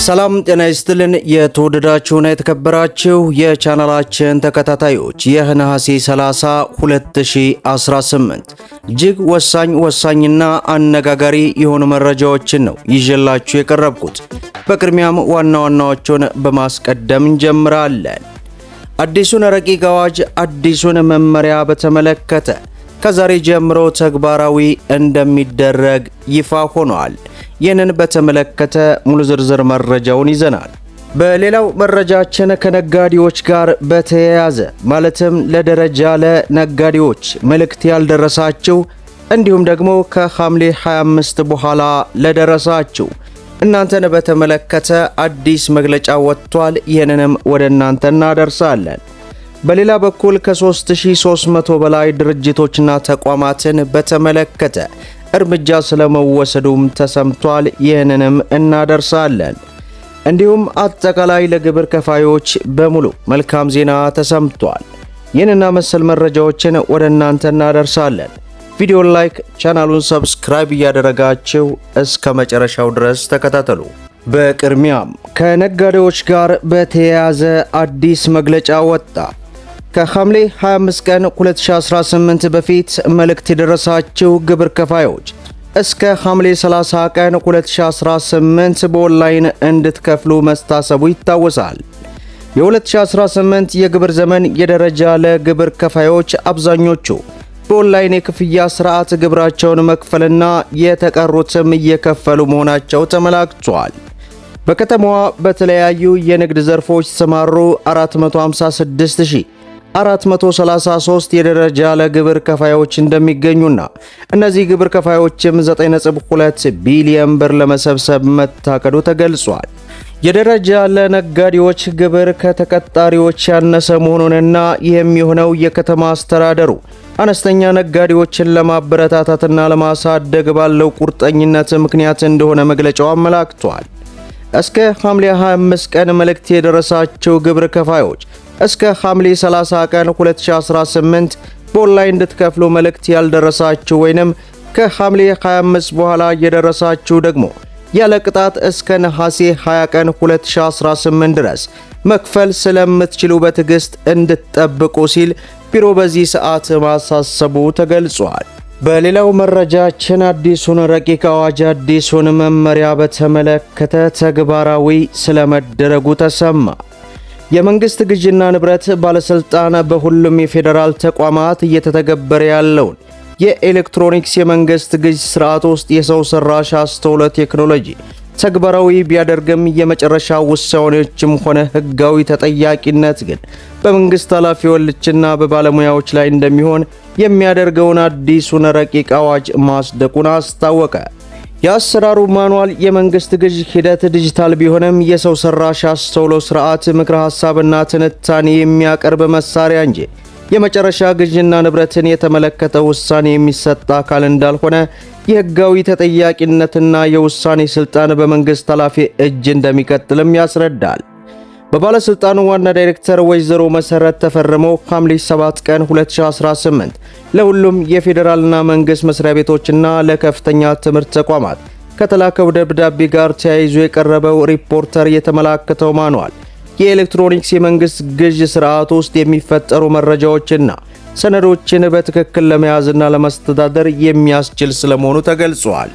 ሰላም ጤና ይስጥልን። የተወደዳችሁና የተከበራችሁ የቻናላችን ተከታታዮች የነሐሴ 30 2018 እጅግ ወሳኝና አነጋጋሪ የሆኑ መረጃዎችን ነው ይዤላችሁ የቀረብኩት። በቅድሚያም ዋና ዋናዎቹን በማስቀደም እንጀምራለን። አዲሱን ረቂቅ አዋጅ አዲሱን መመሪያ በተመለከተ ከዛሬ ጀምሮ ተግባራዊ እንደሚደረግ ይፋ ሆኗል። ይህንን በተመለከተ ሙሉ ዝርዝር መረጃውን ይዘናል። በሌላው መረጃችን ከነጋዴዎች ጋር በተያያዘ ማለትም ለደረጃ ለነጋዴዎች መልእክት ያልደረሳችሁ እንዲሁም ደግሞ ከሐምሌ 25 በኋላ ለደረሳችሁ እናንተን በተመለከተ አዲስ መግለጫ ወጥቷል። ይህንንም ወደ እናንተ እናደርሳለን። በሌላ በኩል ከ3300 በላይ ድርጅቶችና ተቋማትን በተመለከተ እርምጃ ስለመወሰዱም ተሰምቷል። ይህንንም እናደርሳለን። እንዲሁም አጠቃላይ ለግብር ከፋዮች በሙሉ መልካም ዜና ተሰምቷል። ይህንና መሰል መረጃዎችን ወደ እናንተ እናደርሳለን። ቪዲዮን ላይክ፣ ቻናሉን ሰብስክራይብ እያደረጋችሁ እስከ መጨረሻው ድረስ ተከታተሉ። በቅድሚያም ከነጋዴዎች ጋር በተያያዘ አዲስ መግለጫ ወጣ። ከሐምሌ 25 ቀን 2018 በፊት መልእክት የደረሳችሁ ግብር ከፋዮች እስከ ሐምሌ 30 ቀን 2018 በኦንላይን እንድትከፍሉ መስታሰቡ ይታወሳል። የ2018 የግብር ዘመን የደረጃ ለግብር ከፋዮች አብዛኞቹ በኦንላይን የክፍያ ስርዓት ግብራቸውን መክፈልና የተቀሩትም እየከፈሉ መሆናቸው ተመላክቷል። በከተማዋ በተለያዩ የንግድ ዘርፎች የተሰማሩ 456,433 የደረጃ ለግብር ከፋዮች እንደሚገኙና እነዚህ ግብር ከፋዮችም 9.2 ቢሊዮን ብር ለመሰብሰብ መታቀዱ ተገልጿል። የደረጃ ለነጋዴዎች ግብር ከተቀጣሪዎች ያነሰ መሆኑንና ይህም የሆነው የከተማ አስተዳደሩ አነስተኛ ነጋዴዎችን ለማበረታታትና ለማሳደግ ባለው ቁርጠኝነት ምክንያት እንደሆነ መግለጫው አመላክቷል። እስከ ሐምሌ 25 ቀን መልእክት የደረሳቸው ግብር ከፋዮች እስከ ሐምሌ 30 ቀን 2018 በኦንላይን እንድትከፍሉ መልእክት ያልደረሳችሁ ወይንም ከሐምሌ 25 በኋላ የደረሳችሁ ደግሞ ያለ ቅጣት እስከ ነሐሴ 20 ቀን 2018 ድረስ መክፈል ስለምትችሉ በትዕግስት እንድትጠብቁ ሲል ቢሮ በዚህ ሰዓት ማሳሰቡ ተገልጿል። በሌላው መረጃችን አዲሱን ረቂቅ አዋጅ አዲሱን መመሪያ በተመለከተ ተግባራዊ ስለመደረጉ ተሰማ። የመንግስት ግዥና ንብረት ባለስልጣን በሁሉም የፌዴራል ተቋማት እየተተገበረ ያለውን የኤሌክትሮኒክስ የመንግስት ግዥ ስርዓት ውስጥ የሰው ሰራሽ አስተውሎት ቴክኖሎጂ ተግባራዊ ቢያደርግም የመጨረሻ ውሳኔዎችም ሆነ ህጋዊ ተጠያቂነት ግን በመንግስት ኃላፊዎችና በባለሙያዎች ላይ እንደሚሆን የሚያደርገውን አዲሱን ረቂቅ አዋጅ ማጽደቁን አስታወቀ። የአሰራሩ ማኑዋል የመንግስት ግዥ ሂደት ዲጂታል ቢሆንም የሰው ሰራሽ አስተውሎት ስርዓት ምክረ ሐሳብና ትንታኔ የሚያቀርብ መሳሪያ እንጂ የመጨረሻ ግዥና ንብረትን የተመለከተ ውሳኔ የሚሰጥ አካል እንዳልሆነ የህጋዊ ተጠያቂነትና የውሳኔ ስልጣን በመንግስት ኃላፊ እጅ እንደሚቀጥልም ያስረዳል። በባለስልጣኑ ዋና ዳይሬክተር ወይዘሮ መሰረት ተፈርመው ሐምሌ 7 ቀን 2018 ለሁሉም የፌዴራልና መንግስት መስሪያ ቤቶችና ለከፍተኛ ትምህርት ተቋማት ከተላከው ደብዳቤ ጋር ተያይዞ የቀረበው ሪፖርተር የተመላከተው ማኑዋል የኤሌክትሮኒክስ የመንግስት ግዥ ስርዓት ውስጥ የሚፈጠሩ መረጃዎችና ሰነዶችን በትክክል ለመያዝና ለማስተዳደር የሚያስችል ስለመሆኑ ተገልጿል።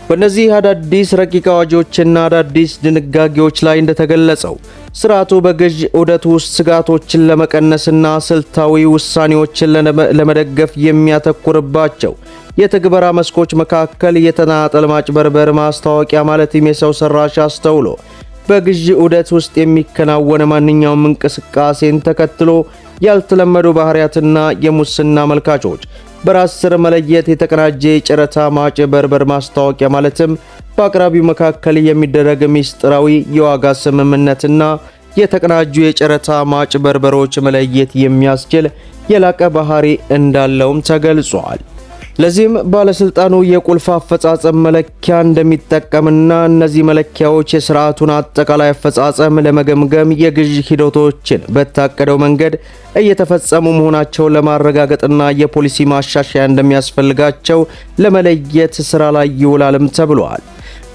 በእነዚህ አዳዲስ ረቂቅ አዋጆችና አዳዲስ ድንጋጌዎች ላይ እንደተገለጸው ስርዓቱ በግዥ ዑደት ውስጥ ስጋቶችን ለመቀነስና ስልታዊ ውሳኔዎችን ለመደገፍ የሚያተኩርባቸው የትግበራ መስኮች መካከል የተናጠል ማጭበርበር ማስታወቂያ ማለትም የሰው ሰራሽ አስተውሎት በግዥ ዑደት ውስጥ የሚከናወን ማንኛውም እንቅስቃሴን ተከትሎ ያልተለመዱ ባህሪያትና የሙስና መልካቾች በራስ ስር መለየት የተቀናጀ የጨረታ ማጭበርበር ማስታወቂያ ማለትም በአቅራቢው መካከል የሚደረግ ሚስጥራዊ የዋጋ ስምምነትና የተቀናጁ የጨረታ ማጭበርበሮች መለየት የሚያስችል የላቀ ባህሪ እንዳለውም ተገልጿል። ለዚህም ባለስልጣኑ የቁልፍ አፈጻጸም መለኪያ እንደሚጠቀምና እነዚህ መለኪያዎች የስርዓቱን አጠቃላይ አፈጻጸም ለመገምገም የግዥ ሂደቶችን በታቀደው መንገድ እየተፈጸሙ መሆናቸውን ለማረጋገጥና የፖሊሲ ማሻሻያ እንደሚያስፈልጋቸው ለመለየት ስራ ላይ ይውላልም ተብሏል።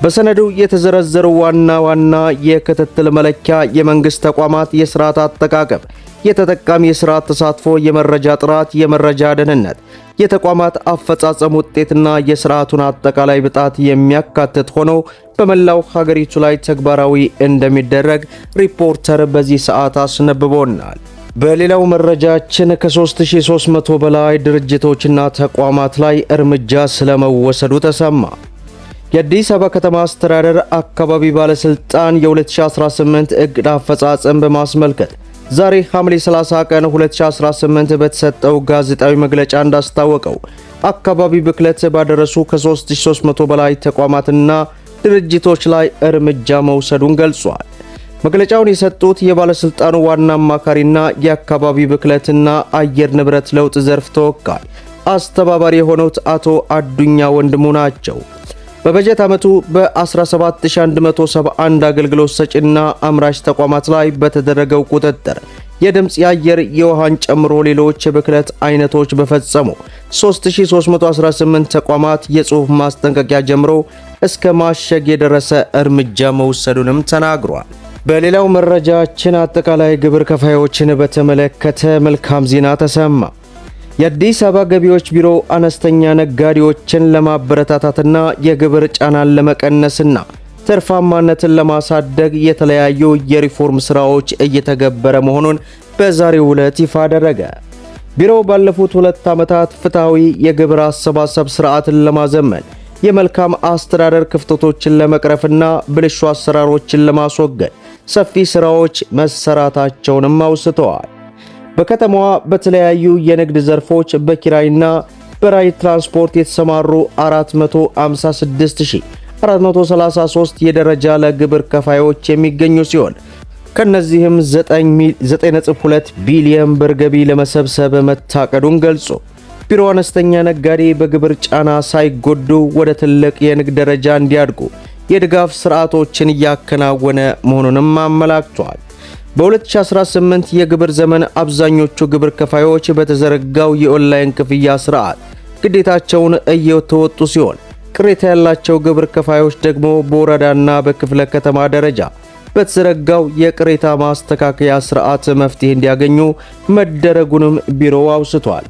በሰነዱ የተዘረዘሩ ዋና የክትትል መለኪያ የመንግስት ተቋማት የስርዓት አጠቃቀም፣ የተጠቃሚ የስርዓት ተሳትፎ፣ የመረጃ ጥራት፣ የመረጃ ደህንነት፣ የተቋማት አፈጻጸም ውጤትና የስርዓቱን አጠቃላይ ብቃት የሚያካትት ሆኖ በመላው ሀገሪቱ ላይ ተግባራዊ እንደሚደረግ ሪፖርተር በዚህ ሰዓት አስነብቦናል። በሌላው መረጃችን ከ3300 በላይ ድርጅቶችና ተቋማት ላይ እርምጃ ስለመወሰዱ ተሰማ። የአዲስ አበባ ከተማ አስተዳደር አካባቢ ባለስልጣን የ2018 እቅድ አፈጻጸም በማስመልከት ዛሬ ሐምሌ 30 ቀን 2018 በተሰጠው ጋዜጣዊ መግለጫ እንዳስታወቀው አካባቢ ብክለት ባደረሱ ከ3300 በላይ ተቋማትና ድርጅቶች ላይ እርምጃ መውሰዱን ገልጿል። መግለጫውን የሰጡት የባለስልጣኑ ዋና አማካሪና የአካባቢ ብክለትና አየር ንብረት ለውጥ ዘርፍ ተወካይ አስተባባሪ የሆኑት አቶ አዱኛ ወንድሙ ናቸው። በበጀት ዓመቱ በ17171 አገልግሎት ሰጪና አምራች ተቋማት ላይ በተደረገው ቁጥጥር የድምፅ፣ የአየር፣ የውሃን ጨምሮ ሌሎች የብክለት አይነቶች በፈጸሙ 3318 ተቋማት የጽሑፍ ማስጠንቀቂያ ጀምሮ እስከ ማሸግ የደረሰ እርምጃ መውሰዱንም ተናግሯል። በሌላው መረጃችን አጠቃላይ ግብር ከፋዮችን በተመለከተ መልካም ዜና ተሰማ። የአዲስ አበባ ገቢዎች ቢሮ አነስተኛ ነጋዴዎችን ለማበረታታትና የግብር ጫናን ለመቀነስና ትርፋማነትን ለማሳደግ የተለያዩ የሪፎርም ስራዎች እየተገበረ መሆኑን በዛሬው ዕለት ይፋ አደረገ። ቢሮው ባለፉት 2 ዓመታት ፍትሐዊ የግብር አሰባሰብ ስርዓትን ለማዘመን፣ የመልካም አስተዳደር ክፍተቶችን ለመቅረፍና ብልሹ አሰራሮችን ለማስወገድ ሰፊ ስራዎች መሰራታቸውንም አውስተዋል። በከተማዋ በተለያዩ የንግድ ዘርፎች በኪራይና በራይድ ትራንስፖርት የተሰማሩ 456433 የደረጃ ለግብር ከፋዮች የሚገኙ ሲሆን ከነዚህም 9.2 ቢሊዮን ብር ገቢ ለመሰብሰብ መታቀዱን ገልጾ ቢሮ አነስተኛ ነጋዴ በግብር ጫና ሳይጎዱ ወደ ትልቅ የንግድ ደረጃ እንዲያድጉ የድጋፍ ስርዓቶችን እያከናወነ መሆኑንም አመላክቷል። በ2018 የግብር ዘመን አብዛኞቹ ግብር ከፋዮች በተዘረጋው የኦንላይን ክፍያ ስርዓት ግዴታቸውን እየተወጡ ሲሆን ቅሬታ ያላቸው ግብር ከፋዮች ደግሞ በወረዳና በክፍለ ከተማ ደረጃ በተዘረጋው የቅሬታ ማስተካከያ ስርዓት መፍትሄ እንዲያገኙ መደረጉንም ቢሮው አውስቷል።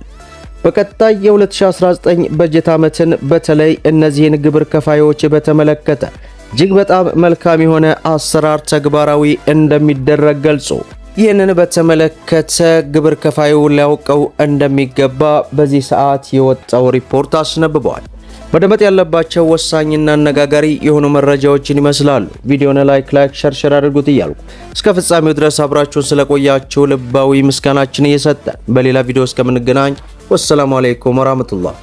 በቀጣይ የ2019 በጀት ዓመትን በተለይ እነዚህን ግብር ከፋዮች በተመለከተ እጅግ በጣም መልካም የሆነ አሰራር ተግባራዊ እንደሚደረግ ገልጾ ይህንን በተመለከተ ግብር ከፋዩ ሊያውቀው እንደሚገባ በዚህ ሰዓት የወጣው ሪፖርት አስነብቧል። መደመጥ ያለባቸው ወሳኝና አነጋጋሪ የሆኑ መረጃዎችን ይመስላሉ። ቪዲዮውን ላይክ ሸር አድርጉት እያልኩ እስከ ፍጻሜው ድረስ አብራችሁን ስለቆያችሁ ልባዊ ምስጋናችን እየሰጠን በሌላ ቪዲዮ እስከምንገናኝ ወሰላሙ አለይኩም ወራህመቱላህ።